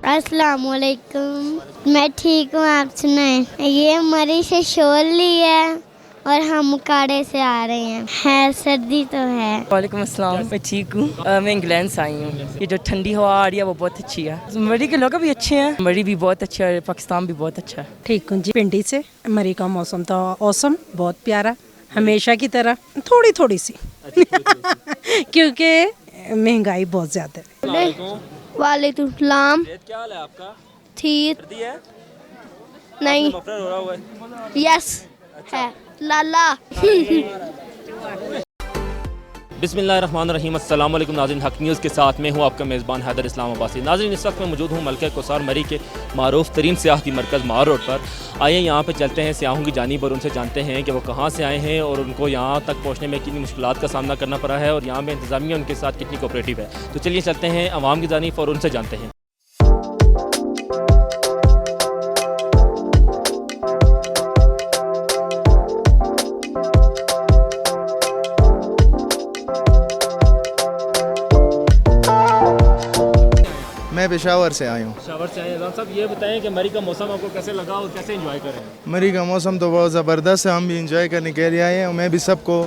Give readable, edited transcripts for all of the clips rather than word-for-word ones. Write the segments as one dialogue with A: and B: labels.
A: अस्सलाम वालेकुम। मैं ठीक हूँ, आप सुनाएं। ये मरी से शोल ली है और हम काड़े से आ रहे हैं। है सर्दी तो है।
B: वालेकुम अस्सलाम। मैं ठीक हूँ। मैं इंग्लैंड से आई हूँ। ये जो ठंडी हवा आ रही है वो बहुत अच्छी है। मरी के लोग भी अच्छे हैं। मरी भी बहुत अच्छा है, पाकिस्तान भी बहुत अच्छा है।
C: ठीक हूँ जी। पिंडी से। मरी का मौसम तो औसम, बहुत प्यारा, हमेशा की तरह। थोड़ी थोड़ी सी क्योंकि महंगाई बहुत ज़्यादा है।
A: वालेकुम सलाम।
D: क्या हाल है आपका?
A: ठीक
D: सर्दी है?
A: नहीं।
D: मफलर हो रहा हुआ है?
A: यस है लाला।
D: बिस्मिल्लाहिर्रहमानिर्रहीम। अस्सलाम वालेकुम नाज़रीन, हक न्यूज़ के साथ में हूँ आपका मेज़बान हैदर इस्लामाबादी। नाज़रीन, इस वक्त मैं मौजूद हूँ मलका कोसार मरी के मारूफ तरीन सियाहती मरकज़ मार रोड पर। आइए यहाँ पे चलते हैं सियाहों की जानिब और उनसे जानते हैं कि वो कहाँ से आए हैं और उनको यहाँ तक पहुँचने में कितनी मुश्किलात का सामना करना पड़ा है और यहाँ में इंतज़ामिया उनके साथ कितनी कोऑपरेटिव है। तो चलिए चलते हैं अवाम की जानिब और उनसे जानते हैं।
E: मैं पेशावर से आया हूँ।
D: पेशावर से आए साहब, ये बताएं कि मरी का मौसम आपको कैसे लगा और कैसे एंजॉय कर रहे हैं?
E: मरी का मौसम तो बहुत ज़बरदस्त है, हम भी इंजॉय करने के लिए आए हैं और मैं भी सबको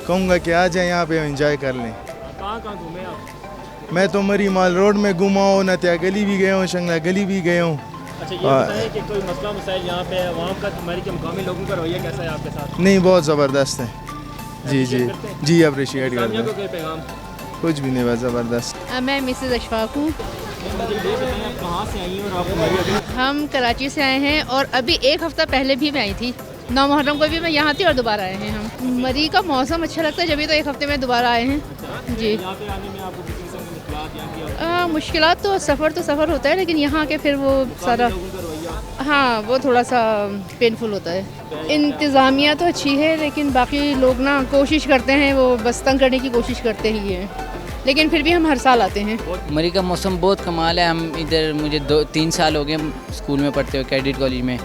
E: कहूँगा कि आ जाए यहाँ पे इंजॉय कर लें।
D: कहाँ कहाँ घूमे आप?
E: मैं तो मरी माल रोड में घूमा हूँ, नतिया गली भी गया हूँ, शंगला गली भी गया हूँ।
D: अच्छा, ये बताएं कि कोई मसला मसाइल यहाँ पे वहाँ का मरी के मुकामी लोगों का रवैया कैसा है आपके साथ?
E: नहीं, बहुत ज़बरदस्त है। जी जी जी, अप्रिशिएट करते हैं।
D: को कोई पैगाम?
E: कुछ भी नहीं, बस ज़बरदस्त।
F: मैं मिसेस अशफाक हूँ।
D: कहाँ से आई हैं और आपको मरी अभी?
F: हम कराची से आए हैं और अभी एक हफ़्ता पहले भी मैं आई थी। 9 मुहर्रम को भी मैं यहाँ थी और दोबारा आए हैं हम। मरी का मौसम अच्छा लगता है, जब भी तो एक हफ़्ते में दोबारा आए हैं जी।
D: यहाँ पे आने में आपको किसी किस्म की मुश्किलात यहाँ की?
F: मुश्किलात तो सफ़र होता है, लेकिन यहाँ के फिर वो सारा, हाँ, वो थोड़ा सा पेनफुल होता है। इंतज़ामिया तो अच्छी है, लेकिन बाकी लोग ना कोशिश करते हैं, वो बस तंग करने की कोशिश करते ही हैं, लेकिन फिर भी हम हर साल आते हैं।
G: मरी का मौसम बहुत कमाल है। हम इधर, मुझे 2-3 साल हो गए स्कूल में पढ़ते हुए, कैडेट कॉलेज में,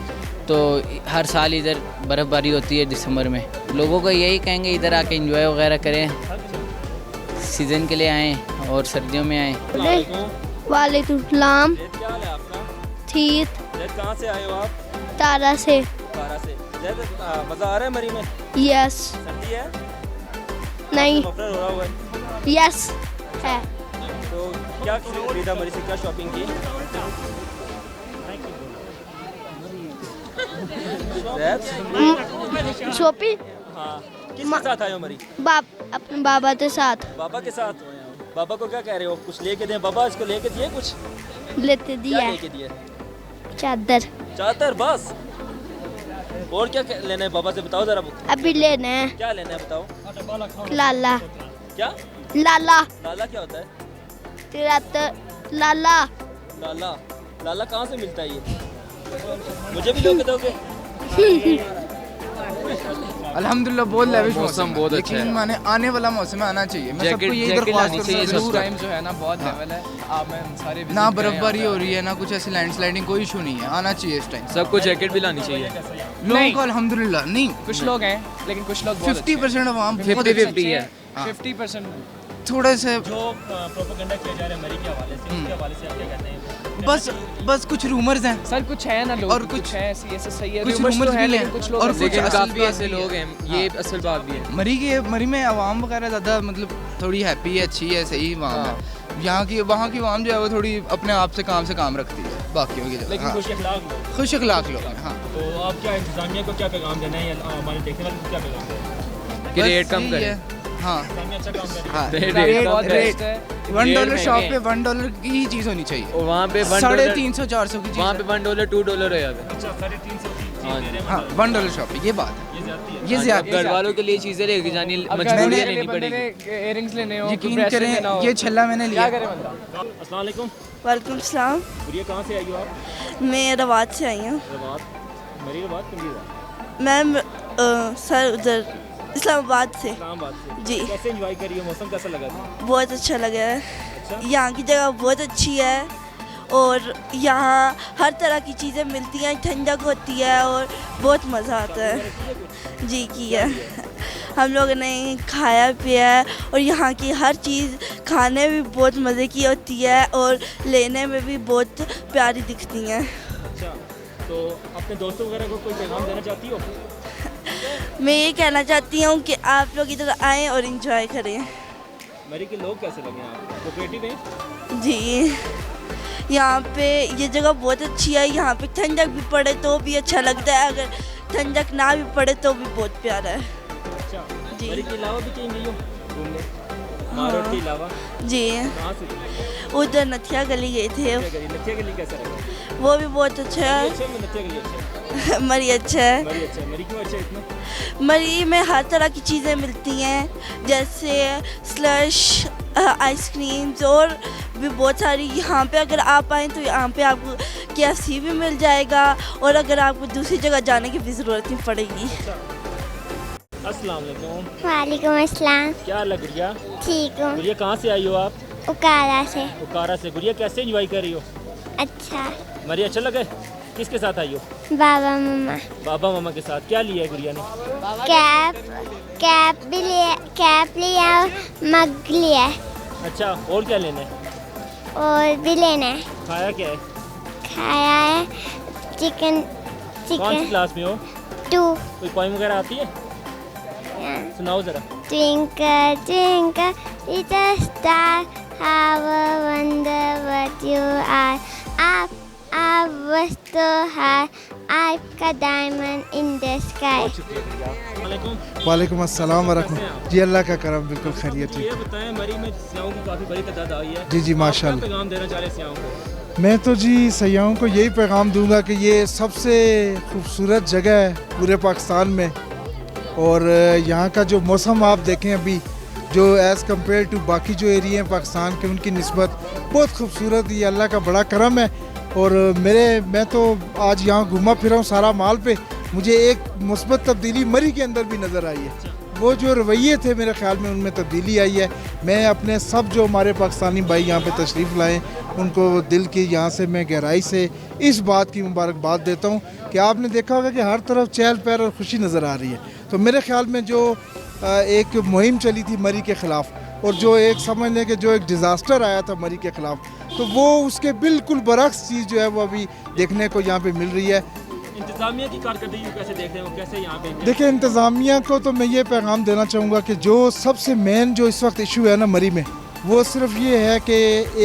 G: तो हर साल इधर बर्फ़बारी होती है दिसंबर में। लोगों को यही कहेंगे इधर आके एंजॉय वगैरह करें, सीज़न के लिए आएँ और सर्दियों में आएँ।
A: वालेकुम सलाम।
D: क्या हाल है आपका?
A: ठीक।
D: कहाँ से आए हो आप?
A: तारा से।
D: बारह से। मज़ा आ रहा है मरी में?
A: यस।
D: सर्दी है?
A: नहीं।
D: मफलर हो रहा हुआ है?
A: यस है।
D: तो क्या खरीदा मरी से, क्या शॉपिंग की?
A: शॉपिंग
D: हाँ, किसके साथ आए हो मरी?
A: अपने बाबा के साथ।
D: बाबा के साथ? बाबा को क्या कह रहे हो, कुछ लेके दें? बाबा इसको लेके दिए कुछ?
A: लेते
D: क्या
A: दिया
D: लेके दिए?
A: चादर।
D: चादर बस? और क्या लेना है बाबा से, बताओ जरा।
A: अभी लेना है
D: क्या लेना है बताओ।
A: लाला।
D: क्या?
A: लाला
D: लाला क्या होता है?
A: तेरा तो लाला।
D: लाला? लाला कहाँ से मिलता है ये? मुझे भी लोगे दोगे?
H: अल्हम्दुलिल्लाह बहुत लेविश
I: मौसम बहुत अच्छा है।
H: माने आने वाला मौसम आना चाहिए। मैं सबको यही दरख्वास्त करूंगा,
I: इस टाइम जो है ना बहुत लेवल है। आप मैं सारे
H: ना बर्फबारी हो रही है, ना कुछ ऐसी लैंडस्लाइडिंग, कोई इशू नहीं है, आना चाहिए इस टाइम।
I: सबको जैकेट भी लानी चाहिए।
H: लोगों को अल्हम्दुलिल्लाह नहीं,
I: कुछ लोग हैं लेकिन कुछ लोग
H: 50% अवाम
I: 50-50 है।
H: 50% थोड़े से
D: जो प्रोपेगेंडा किया जा रहा है मरी के हवाले से, उसके हवाले से आप क्या कहते हैं?
H: बस कुछ रूमर्स हैं
I: सर, कुछ है ना लोग,
H: और कुछ
I: है ऐसे सही है,
H: कुछ
I: rumors
H: रूमर्स
I: तो है,
H: भी
I: लेकिन
H: हैं
I: कुछ लोग
H: और
I: ऐसे
H: कुछ
I: हैं,
H: असल
I: काफी
H: बात
I: ऐसे
H: भी
I: लोग
H: है।
I: हैं, ये असल बात भी है।
H: मरी में आवाम वगैरह ज़्यादा मतलब थोड़ी हैप्पी है, अच्छी है, सही वहाँ है। वहाँ की आवाम जो है वो थोड़ी अपने आप से काम रखती है बाकियों की जगह।
D: लेकिन खुश अखलाक लोग।
H: खुश अखलाक लोग हैं। हाँ,
D: तो आप क्या इंतजामिया को क्या पैगाम देना है या हमारे देखने वाले को क्या पैगाम देना है?
I: कि
H: बस
I: रेट कम
H: यही
I: करें।
H: है। हाँ,
D: इंतजामिया अच्छा काम करे।
H: हाँ,
I: रेट बहुत
H: रेट
I: बेस्ट है।
H: $1 शॉप
I: महंगे
H: पे $1 की ही चीज़ होनी चाहिए।
I: और वहाँ पे
H: $350-400 की चीज़
I: वहाँ पे $1 $2 है यहाँ पे।
D: अच्छा, 350 चीज़ दे रहे हैं।
H: हाँ, $1 शॉप पे, ये बात है,
D: ये ज्यादती है।
H: ये ज्यादा
I: घर वालों के लिए चीजें लेके जानी मजबूरी लेनी पड़ेगी।
J: इयररिंग्स लेने हो,
H: यकीन करें, ये छल्ला मैंने लिया।
D: अस्सलाम वालेकुम।
K: वालेकुम सलाम।
D: गुड़िया कहाँ से आई हो आप?
K: मैं रवात से आई हूँ।
D: रवात? मरी रवात पंजीरा?
K: मैं सर उधर इस्लामाबाद से।
D: इस्लामाबाद से?
K: जी।
D: कैसे एंजॉय करिए, मौसम कैसा लगा था?
K: बहुत अच्छा लगा है।
D: अच्छा?
K: यहाँ की जगह बहुत अच्छी है और यहाँ हर तरह की चीज़ें मिलती हैं, ठंडक होती है और बहुत मज़ा आता है। जी की है। हम लोगों ने खाया पिया है और यहाँ की हर चीज़ खाने में भी बहुत मज़े की होती है और लेने में भी बहुत प्यारी दिखती हैं।
D: अच्छा, तो अपने दोस्तों वगैरह को कोई पैगाम देना चाहती हो?
K: मैं ये कहना चाहती हूँ कि आप लोग इधर आएँ और इंजॉय करें।
D: मरी के लोग कैसे लगे आपको? कोऑपरेटिव हैं?
K: जी, यहाँ पे ये जगह बहुत अच्छी है। यहाँ पे ठंडक भी पड़े तो भी अच्छा लगता है, अगर ठंडक ना भी पड़े तो भी बहुत प्यारा है।
D: अच्छा,
K: जी।
D: मरी के अलावा भी कहीं गई हो घूमने? मारोट के अलावा?
K: जी,
D: कहाँ से?
K: उधर नथिया गली गए थे।
D: नथिया गली कैसा लगा?
K: वो भी बहुत अच्छा है।
D: अच्छा है, नथिया गली अच्छा है।
K: मरी अच्छा है।
D: मरी अच्छा है। मरी क्यों अच्छा है इतना?
K: मरी में हर तरह की चीज़ें मिलती हैं, जैसे स्लश, आइसक्रीम्स और भी बहुत सारी। यहाँ पे अगर आप आएँ तो यहाँ पे आपको KFC भी मिल जाएगा और अगर आपको दूसरी जगह जाने की भी ज़रूरत नहीं पड़ेगी।
D: अस्सलाम वालेकुम।
A: वालेकुम अस्सलाम।
D: क्या लग गुड़िया?
A: ठीक हूँ।
D: गुड़िया कहाँ से आई हो आप?
A: उकारा से।
D: उकारा से। गुड़िया कैसे एंजॉय कर रही हो?
A: अच्छा।
D: मरी अच्छा लगा? किसके साथ आई हो?
A: बाबा मम्मा।
D: बाबा मामा के साथ। क्या लिया है गुड़िया ने?
A: कैप भी लिया, कैप लिया, मग लिया
D: अच्छा, और क्या लेना है?
A: और भी लेना है।
D: खाया क्या है?
A: खाया है चिकन।
D: कौन सी क्लास में हो?
A: 2।
D: कोई पोइम वगैरह आती है? सुनाओ जरा।
A: Twinkle twinkle little star, how wonder what you are. आप was so high, आपका डायमंड इन द स्काई।
E: वालेकुम अस्सलाम वरहमतुल्लाह। जी अल्लाह का करम, बिल्कुल खैरियत है।
D: ये बताएं, मरी में सियाहों की काफ़ी बड़ी तादाद आई है।
E: जी माशाल्लाह।
D: आप क्या पैगाम देना चाह रहे हैं सियाहों को?
E: मैं तो जी सयाहों को यही पैगाम दूंगा कि ये सबसे खूबसूरत जगह है पूरे पाकिस्तान में और यहाँ का जो मौसम आप देखें अभी, जो एज़ कम्पेयर टू बाकी जो एरिया हैं पाकिस्तान के, उनकी निस्बत बहुत खूबसूरत। ये अल्लाह का बड़ा करम है। और मैं तो आज यहाँ घूमा फिरा हूँ सारा माल पे, मुझे एक मुस्बत तब्दीली मरी के अंदर भी नज़र आई है। वो जो रवैये थे मेरे ख्याल में उनमें तब्दीली आई है। मैं अपने सब जो हमारे पाकिस्तानी भाई यहाँ पे तशरीफ़ लाए, उनको दिल की यहाँ से मैं गहराई से इस बात की मुबारकबाद देता हूँ कि आपने देखा होगा कि हर तरफ चहल पहल और खुशी नज़र आ रही है। तो मेरे ख्याल में जो एक मुहिम चली थी मरी के ख़िलाफ़, और जो एक समझ लें कि जो एक डिज़ास्टर आया था मरी के ख़िलाफ़, तो वो उसके बिल्कुल बरक्स चीज़ जो है वो अभी देखने को यहाँ पे मिल रही है।
D: इंतज़ामिया की कारकर्दगी को कैसे देखते हैं, वो कैसे यहाँ पे?
E: देखिए, इंतज़ामिया को तो मैं ये पैगाम देना चाहूँगा कि जो सबसे मेन जो इस वक्त इशू है ना मरी में, वो सिर्फ ये है कि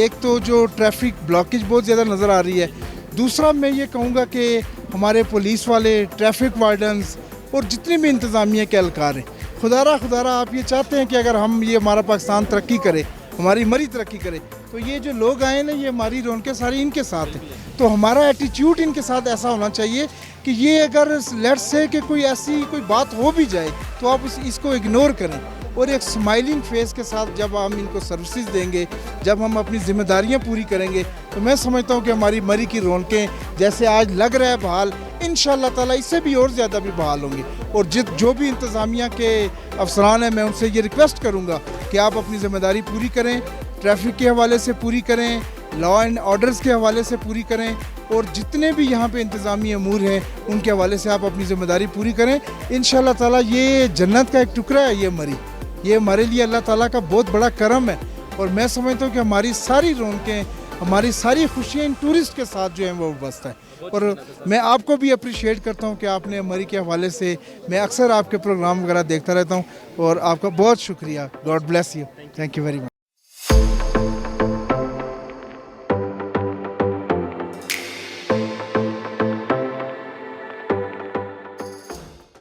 E: एक तो जो ट्रैफिक ब्लॉकेज बहुत ज़्यादा नज़र आ रही है। दूसरा मैं ये कहूँगा कि हमारे पुलिस वाले, ट्रैफिक वार्डन्स और जितने भी इंतज़ामिया के एहलकार हैं, खुदारा आप ये चाहते हैं कि अगर हम ये हमारा पाकिस्तान तरक्की करे, हमारी मरी तरक्की करे, तो ये जो लोग आए ना, ये हमारी रौनकें सारी इनके साथ हैं। तो हमारा एटीट्यूड इनके साथ ऐसा होना चाहिए कि ये अगर लेट्स से कि कोई ऐसी कोई बात हो भी जाए तो आप इसको इग्नोर करें और एक स्माइलिंग फेस के साथ जब हम इनको सर्विसेज देंगे, जब हम अपनी जिम्मेदारियां पूरी करेंगे, तो मैं समझता हूं कि हमारी मरी की रौनकें जैसे आज लग रहा है बहाल, इंशाअल्लाह ताला इससे भी और ज़्यादा भी बहाल होंगे। और जो भी इंतज़ामिया के अफसरान हैं, मैं उनसे ये रिक्वेस्ट करूँगा कि आप अपनी ज़िम्मेदारी पूरी करें, ट्रैफिक के हवाले से पूरी करें, लॉ एंड ऑर्डर्स के हवाले से पूरी करें, और जितने भी यहाँ पे इंतज़ामी अमूर हैं उनके हवाले से आप अपनी ज़िम्मेदारी पूरी करें। इंशाअल्लाह ताला ये जन्नत का एक टुकड़ा है ये मरी, ये हमारे लिए अल्लाह ताला का बहुत बड़ा करम है। और मैं समझता हूँ कि हमारी सारी रौनकें, हमारी सारी खुशियाँ इन टूरिस्ट के साथ जो हैं वो वाबस्ता है। और मैं आपको भी अप्रिशिएट करता हूँ कि आपने मरी के हवाले से, मैं अक्सर आपके प्रोग्राम वगैरह देखता रहता हूँ, और आपका बहुत शुक्रिया। God bless you. Thank you very much.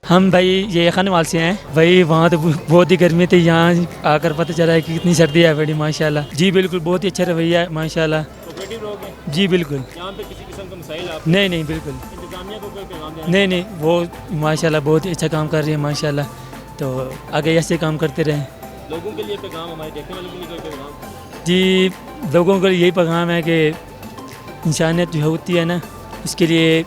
J: हम भाई ये खानेवाल से हैं भाई, वहाँ तो बहुत ही गर्मी थी, यहाँ आकर पता चला है कि कितनी सर्दी है बड़ी माशाल्लाह। जी बिल्कुल, बहुत ही अच्छा रवैया है माशाल्लाह। जी बिल्कुल,
D: यहाँ पे किसी किस्म का मसाइल आप?
J: नहीं बिल्कुल,
D: इंतज़ामिया को कोई पैगाम देना?
J: नहीं, वो माशाल्लाह बहुत ही अच्छा काम कर रही है माशाल्लाह, तो आगे ऐसे काम करते रहें।
D: लोगों के लिए पैगाम, हमारे देखने वालों के लिए कोई पैगाम?
J: जी, लोगों को यही पैगाम है कि इंसानियत जो होती है ना, उसके लिए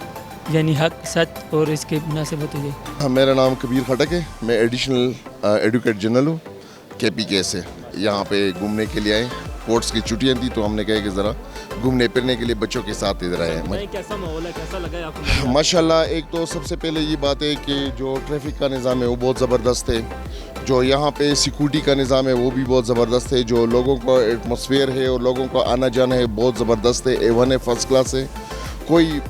J: यानी हक सच और इसके मुनासिब होते हैं।
L: हाँ, मेरा नाम कबीर खटक है, मैं एडिशनल एडवोकेट जनरल हूँ KPK से। यहाँ पे घूमने के लिए आए, कोर्ट्स की छुट्टियाँ थी तो हमने कहा कि ज़रा घूमने फिरने के लिए बच्चों के साथ इधर आए हैं।
D: कैसा माहौल है, कैसा लगा है आपको?
L: माशाल्लाह, एक तो सबसे पहले ये बात है कि जो ट्रैफिक का निज़ाम है वो बहुत ज़बरदस्त है। जो यहाँ पे सिक्योरिटी का निज़ाम है वो भी बहुत ज़बरदस्त है, जो लोगों का एटमॉस्फेयर है और लोगों का आना जाना है बहुत ज़बरदस्त है, A1 है, फर्स्ट क्लास है, कोई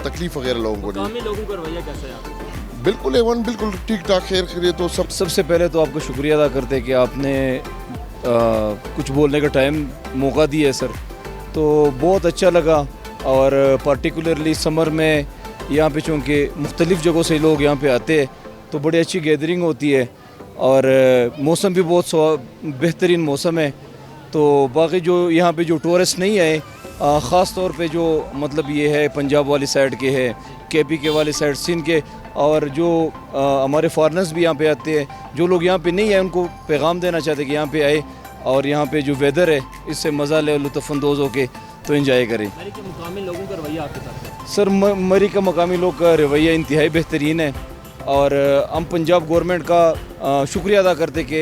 L: तकलीफ़ वगैरह लोगों को नहीं।
D: लोगों का रवैया कैसा है आपका?
L: बिल्कुल A1, बिल्कुल ठीक ठाक, खैर खैरियत। तो
M: सबसे पहले तो आपको शुक्रिया अदा करते हैं कि आपने कुछ बोलने का टाइम मौका दिया है सर, तो बहुत अच्छा लगा। और पार्टिकुलरली समर में यहाँ पे चूँकि मुख्तलिफ़ जगहों से लोग यहाँ पे आते हैं तो बड़ी अच्छी गैदरिंग होती है और मौसम भी बहुत बेहतरीन मौसम है। तो बाकी जो यहाँ पे जो टूरिस्ट नहीं आए, ख़ास तौर पे जो मतलब ये है पंजाब वाली साइड के है, KP के वाली साइड सिंध के, और जो हमारे फॉरेनर्स भी यहाँ पे आते हैं, जो लोग यहाँ पे नहीं आए उनको पैगाम देना चाहते हैं कि यहाँ पे आए और यहाँ पे जो वेदर है इससे मज़ा ले, लुत्फ़अंदोज़ होके तो एंजॉय करें।
D: मरी के मुकामी लोगों का रवैया आपके साथ?
M: सर मरी का मकामी लोग का रवैया इंतहाई बेहतरीन है और हम पंजाब गवर्नमेंट का शुक्रिया अदा करते कि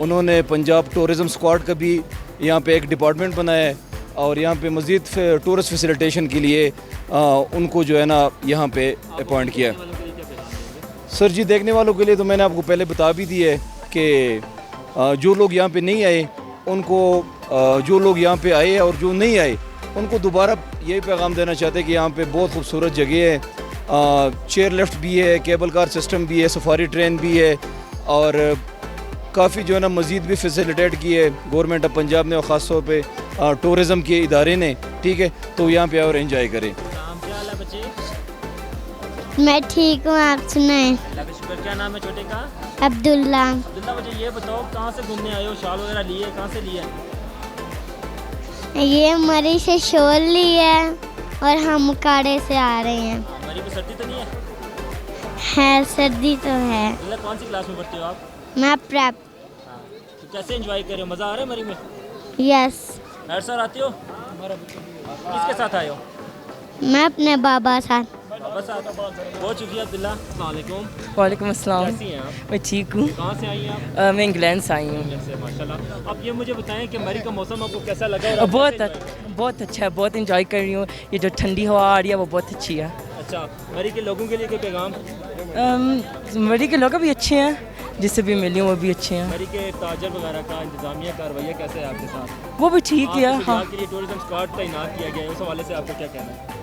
M: उन्होंने पंजाब टूरिज़म स्क्वाड का भी यहाँ पे एक डिपार्टमेंट बनाया है और यहाँ पे मज़ीद टूरिस्ट फैसिलिटेशन के लिए उनको जो है ना यहाँ पे अपॉइंट किया है। सर जी, देखने वालों के लिए तो मैंने आपको पहले बता भी दिया है कि जो लोग यहाँ पे नहीं आए उनको, जो लोग यहाँ पे आए और जो नहीं आए उनको दोबारा यही पैगाम देना चाहते हैं कि यहाँ पे बहुत खूबसूरत जगह है, चेयर लिफ्ट भी है, केबल कार सिस्टम भी है, सफारी ट्रेन भी है और काफ़ी जो है ना मज़ीद भी फैसिलिटेट की है गवर्नमेंट ऑफ पंजाब ने और ख़ास तौर पे टूरिज़म के इदारे ने। ठीक है, तो यहाँ पे और एंजॉय करें।
D: नाम क्या है बच्चे?
A: मैं ठीक हूँ, आप सुनाएं।
D: अल्लाह का शुक्र। क्या नाम है छोटे का?
A: अब्दुल्ला।
D: अब्दुल्ला, मुझे ये बताओ कहाँ से घूमने आए हो? शाल वगैरह लिए, कहाँ से लिए?
A: ये मरी से शॉल ली है और हम काड़े से आ रहे हैं।
D: मरी में सर्दी तो नहीं है?
A: है, सर्दी तो है।
D: अल्लाह, कौन सी क्लास में पढ़ते हो आप?
A: मैं प्रेप।
D: तो कैसे एंजॉय कर रहे हो? मज़ा आ रहा है मरी में?
A: यस।
D: हर साल आते हो? किसके साथ आए हो?
A: मैं अपने बाबा साथ।
D: बाबा साथ। बहुत शुक्रिया अब्दुल्ला। अस्सलाम वालेकुम।
B: वालेकुम अस्सलाम।
D: कैसी हैं आप?
B: मैं ठीक हूँ।
D: कहाँ से आई हैं आप?
B: मैं इंग्लैंड से आई हूँ।
D: इंग्लैंड से, माशाल्लाह। अब ये मुझे बताएं कि मरी का मौसम आपको कैसा लगा? और
B: बहुत अच्छा है, बहुत इंजॉय कर रही हूँ। ये जो ठंडी हवा आ रही है वो बहुत अच्छी है।
D: अच्छा, मरी के लोगों के लिए कोई पैगाम?
B: मरी के लोग भी अच्छे हैं, जिससे भी मिली हूँ वो भी अच्छे हैं।
D: मरी के ताजर वगैरह का, इंतजामिया का रवैया कैसे है आपके साथ?
B: वो भी ठीक है। हाँ,
D: के लिए टूरिज्म स्क्वाड तैनात किया गया है, उस हवाले से आपको क्या कहना है?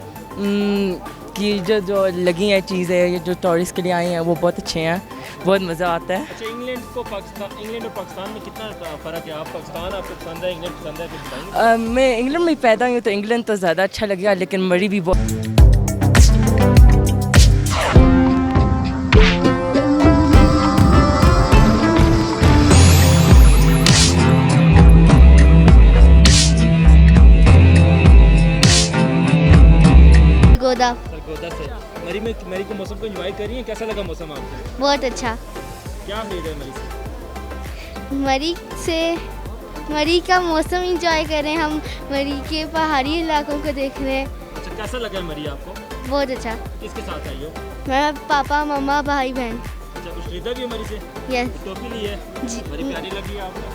B: कि जो लगी हैं चीज़ें, ये जो टूरिस्ट के लिए आई हैं वो बहुत अच्छे हैं, बहुत मज़ा आता है।
D: अच्छा, इंग्लैंड और पाकिस्तान में कितना फ़र्क है? आप पाकिस्तान आपको पसंद है, इंग्लैंड पसंद है, कुछ बताएंगे?
B: मैं इंग्लैंड में पैदा हुई हूँ तो इंग्लैंड तो ज़्यादा अच्छा लगेगा, लेकिन मरी भी बहुत
D: सरगोदा से। मरी के मौसम को एंजॉय कर रही हैं? कैसा लगा मौसम आपको?
A: बहुत अच्छा।
D: क्या खरीद है मरी से?
A: मरी का मौसम एंजॉय कर रहे हैं हम, मरी के पहाड़ी इलाकों को देख रहे हैं।
D: अच्छा, कैसा लगा मरी आपको?
A: बहुत अच्छा।
D: किसके साथ आई हो?
A: मैं, पापा, मम्मा, भाई, बहन।
D: अच्छा, कुछ खरीदा भी है मरी से?
A: यस।
D: टोपी ली है?
A: जी।
D: बड़ी प्यारी लगी है आपको।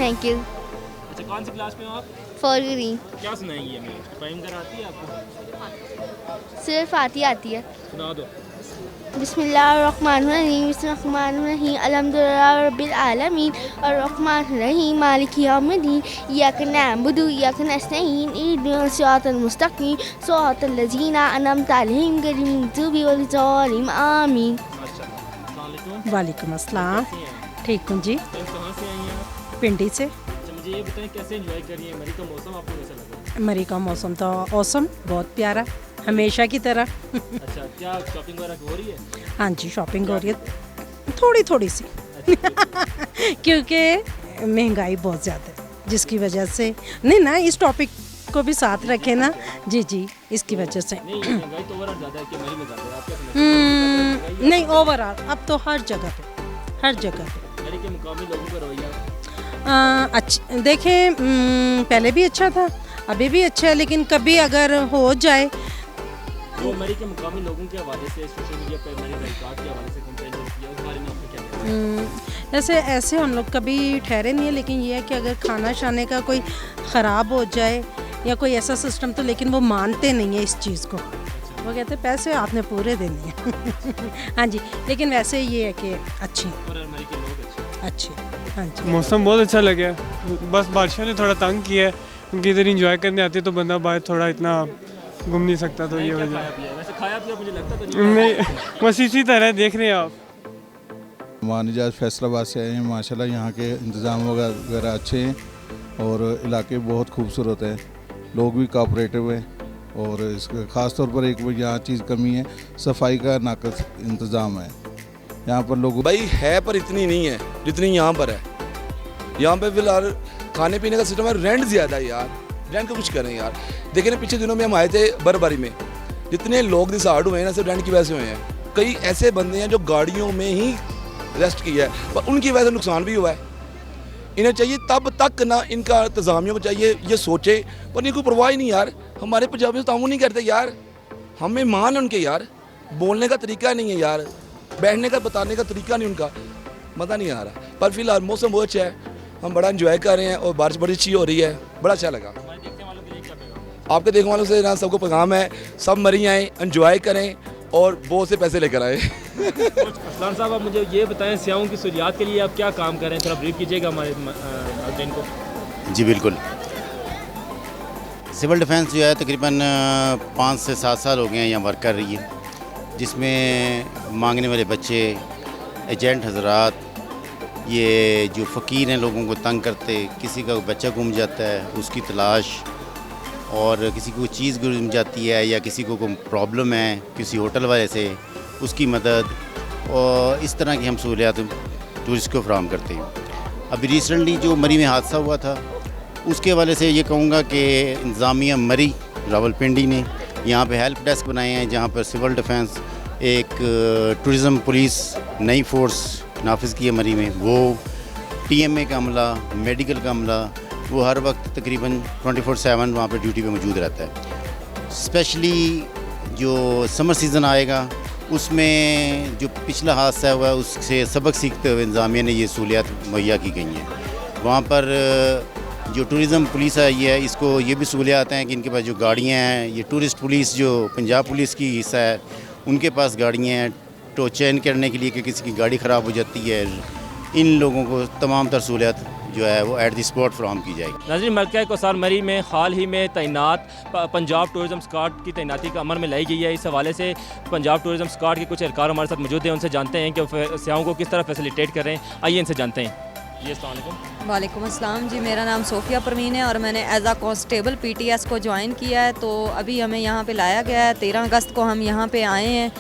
A: Thank you.
D: अच्छा, कौन सी क्लास में हो आप?
A: 4 ग्रीन।
D: क्या सुनाएंगी हमें? टाइम कर आती है आपको?
A: सिर्फ आती है।
D: सुना दो।
A: बिस्मिल्लाहिर्रहमानिर्रहीम, बिस्मिल्लाहिर्रहमानिर्रहीम, अल्हम्दुलिल्लाह रब्बिल आलमीन, अर्रहमानिर्रहीम, मालिकि यौमिद्दीन, इय्याका नअबुदु व इय्याका नस्तईन, इहदिनस सिरातल मुस्तकीम, सिरातल लज़ीना अनअमता अलैहिम गैरिल मग़ज़ूबि वलद्दालिन, आमीन।
D: अच्छा, अस्सलाम वालेकुम।
C: वालेकुम अस्सलाम। ठीक हूँ जी।
D: कहाँ से आई हैं आप?
C: पिंडी से।
D: अच्छा, मुझे ये बताएं कैसे एंजॉय कर रही है मरी का मौसम, आपको कैसा लगा?
C: मरी का मौसम तो ऑसम, बहुत प्यारा, हमेशा की तरह।
D: अच्छा, क्या शॉपिंग वगैरह हो रही है?
C: हाँ जी, शॉपिंग हो रही है, थोड़ी सी। क्योंकि महंगाई बहुत ज़्यादा है, जिसकी वजह से नहीं ना, इस टॉपिक को भी साथ रखें ना। जी, इसकी वजह से
D: नहीं, महंगाई तो ओवरऑल ज़्यादा है कि मरी में ज़्यादा है? आप क्या समझते हैं?
C: नहीं, ओवरऑल अब तो हर जगह पे
D: मरी के मुकामी लोगों का रवैया
C: अच्छा देखें, पहले भी अच्छा था, अभी भी अच्छा है, लेकिन कभी अगर हो जाए
D: तो मरी के मुकामी लोगों के हवाले से सोशल मीडिया पर मरी बाइकाट के हवाले से कंपेन किया, उस बारे में आपको क्या कहना है? ऐसे हम लोग कभी ठहरे नहीं है, लेकिन ये है कि अगर खाना शाने का कोई ख़राब हो जाए या कोई ऐसा सिस्टम, तो लेकिन वो मानते नहीं है इस चीज़ को। वो कहते हैं पैसे आपने पूरे देने हैं। हाँ जी, लेकिन वैसे ये है कि अच्छी और मरी के लोग
C: अच्छे। हाँ जी,
N: मौसम बहुत अच्छा लगा है, बस बारिशों ने थोड़ा तंग किया है क्योंकि इधर इंजॉय करने आते तो बंदा बाहर थोड़ा इतना घूम नहीं सकता, तो ये वजह।
D: वैसे खाया पिया मुझे लगता तो नहीं।
N: नहीं, बस इसी तरह देख रहे हैं आप।
O: मानिजात फैसलाबाद से आए हैं। माशाल्लाह यहाँ के इंतज़ाम वगैरह अच्छे हैं और इलाके बहुत खूबसूरत हैं, लोग भी कोऑपरेटिव हैं और इसका ख़ास तौर पर एक यहाँ चीज़ कमी है, सफाई का नाक़िस इंतज़ाम है यहाँ पर। लोग
P: भाई है पर इतनी नहीं है जितनी यहाँ पर है। यहाँ पे फिलहाल खाने पीने का सिस्टम है, रेंट ज़्यादा है यार, रेंट का कुछ करें यार। देखिए ना पिछले दिनों में हम आए थे बर्फबारी में, जितने लोग डिसार्ड हुए हैं ना सिर्फ रेंट की वजह से हुए हैं। कई ऐसे बंदे हैं जो गाड़ियों में ही रेस्ट किया है, पर उनकी वजह से नुकसान भी हुआ है। इन्हें चाहिए तब तक ना, इनका इंतज़ामिया को चाहिए ये सोचे, पर इनको परवाह ही नहीं यार। हमारे पंजाबी से तामुन नहीं करते यार, हमें मान उनके यार, बोलने का तरीका नहीं है यार, बैठने का बताने का तरीका नहीं उनका, मज़ा नहीं आ रहा। पर फिलहाल मौसम बहुत अच्छा है, हम बड़ा इंजॉय कर रहे हैं और बारिश बड़ी अच्छी हो रही है, बड़ा अच्छा लगा। आपके देखने वालों से ना सबको पैगाम है, सब मरी आएँ, इंजॉय करें और बहुत से पैसे लेकर आए।
D: असलान साहब, आप मुझे ये बताएं, स्याहों की सहूलियात के लिए आप क्या काम कर रहे हैं, थोड़ा ब्रीफ कीजिएगा हमारे अटेंड को।
Q: जी बिल्कुल, सिविल डिफेंस जो है तकरीबन 5 से 7 साल हो गए हैं यहाँ वर्क कर रही है, जिसमें मांगने वाले बच्चे, एजेंट हजरात, ये जो फ़कीर हैं लोगों को तंग करते, किसी का बच्चा गुम जाता है उसकी तलाश, और किसी को चीज़ गुम जाती है या किसी को कोई प्रॉब्लम है किसी होटल वाले से, उसकी मदद, और इस तरह की हम सहूलियात टूरिस्ट को फराहम करते हैं। अभी रिसेंटली जो मरी में हादसा हुआ था उसके हवाले से ये कहूँगा कि इंतज़ामिया मरी रावलपिंडी ने यहाँ पे हेल्प डेस्क बनाए हैं, जहाँ पर सिविल डिफेंस एक टूरिज़म पुलिस नई फोर्स नाफिज की है मरी में, वो TMA का अमला, मेडिकल का अमला, वो हर वक्त तकरीबन 24/7 वहाँ पर ड्यूटी पे मौजूद रहता है। स्पेशली जो समर सीज़न आएगा उसमें जो पिछला हादसा हुआ है उससे सबक सीखते हुए इंतज़ामिया ने ये सहूलियात मुहैया की गई हैं। वहाँ पर जो टूरिज़म पुलिस आई है, इसको ये भी सहूलियात हैं कि इनके पास जो गाड़ियाँ हैं, ये टूरिस्ट पुलिस जो पंजाब पुलिस की हिस्सा है, उनके पास गाड़ियाँ हैं टो चेन करने के लिए कि किसी की गाड़ी ख़राब हो जाती है, इन लोगों को तमाम तर सहूलियात जो है वो एट द स्पॉट फ्राहम की जाएगी।
D: नाज़रीन, मलका कोसार मरी में हाल ही में तैनात पंजाब टूरिज़म स्क्वाड की तैनाती का अमल में लाई गई है। इस हवाले से पंजाब टूरिज़म स्क्वाड के कुछ एहलकार हमारे साथ मौजूद हैं, उनसे जानते हैं कि सियाहों को किस तरह फैसिलिटेट कर रहे हैं। आइए इनसे जानते हैं। जी अस्सलाम वालेकुम।
R: वालेकुम अस्सलाम जी, मेरा नाम सोफिया परवीन है और मैंने एज आ कांस्टेबल PTS को ज्वाइन किया है। तो अभी हमें यहाँ पे लाया गया है, 13 अगस्त को हम यहाँ पे आए हैं।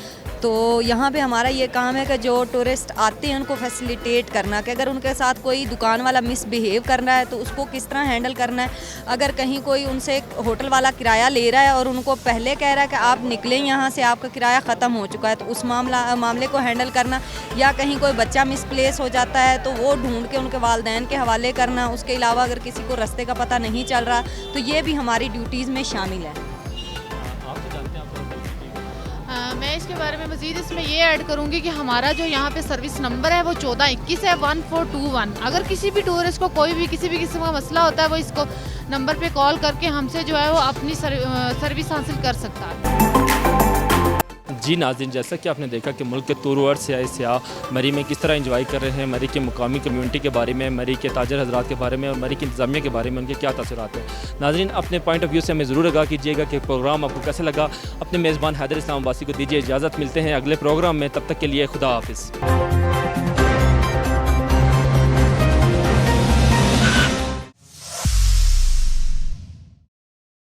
R: तो यहाँ पे हमारा ये काम है कि जो टूरिस्ट आते हैं उनको फैसिलिटेट करना, कि अगर उनके साथ कोई दुकान वाला मिसबिहेव कर रहा है तो उसको किस तरह हैंडल करना है। अगर कहीं कोई उनसे होटल वाला किराया ले रहा है और उनको पहले कह रहा है कि आप निकलें यहाँ से, आपका किराया ख़त्म हो चुका है, तो उस मामले को हैंडल करना, या कहीं कोई बच्चा मिसप्लेस हो जाता है तो वो ढूंढ के उनके वालिदैन के हवाले करना। उसके अलावा अगर किसी को रास्ते का पता नहीं चल रहा तो ये भी हमारी ड्यूटीज़ में शामिल है।
S: मैं इसके बारे में मज़ीद इसमें ये ऐड करूँगी कि हमारा जो यहाँ पे सर्विस नंबर है वो 1421 है 1421। अगर किसी भी टूरिस्ट को कोई भी किसी भी किस्म का मसला होता है वो इसको नंबर पे कॉल करके हमसे जो है वो अपनी सर्विस हासिल कर सकता है।
D: जी नाज़रीन, जैसा कि आपने देखा कि मुल्क के तूर से आए सियाह मरी में किस तरह एंजॉय कर रहे हैं, मरी के मुकामी कम्युनिटी के बारे में, मरी के ताजर हजरात के बारे में और मरी की इंतज़ामिया के बारे में उनके क्या तासुरात हैं। नाज़रीन, अपने पॉइंट ऑफ व्यू से हमें ज़रूर आगाह कीजिएगा कि प्रोग्राम आपको कैसे लगा। अपने मेज़बान हैदर इस्लाम अब्बासी को दीजिए इजाज़त, मिलते हैं अगले प्रोग्राम में, तब तक के लिए खुदा हाफिज़।